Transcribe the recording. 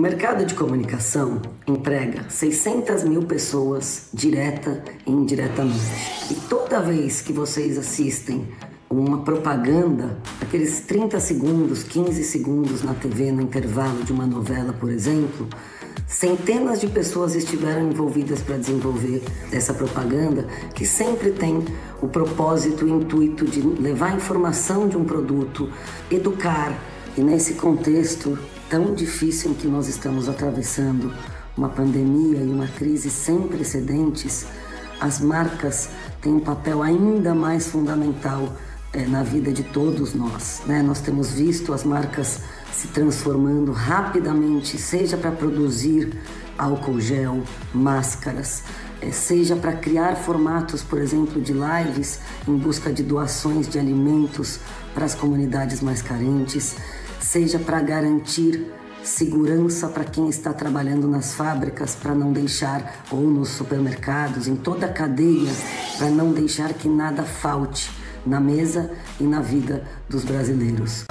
mercado de comunicação emprega 600 mil pessoas direta e indiretamente. E toda vez que vocês assistem uma propaganda, aqueles 30 segundos, 15 segundos na TV, no intervalo de uma novela, por exemplo, centenas de pessoas estiveram envolvidas para desenvolver essa propaganda, que sempre tem o propósito e o intuito de levar a informação de um produto, educar. E nesse contexto tão difícil em que nós estamos atravessando, uma pandemia e uma crise sem precedentes, as marcas têm um papel ainda mais fundamental na vida de todos nós, né? Nós temos visto as marcas se transformando rapidamente, seja para produzir álcool gel, máscaras, seja para criar formatos, por exemplo, de lives em busca de doações de alimentos para as comunidades mais carentes, seja para garantir segurança para quem está trabalhando nas fábricas, para não deixar, ou nos supermercados, em toda a cadeia, para não deixar que nada falte na mesa e na vida dos brasileiros.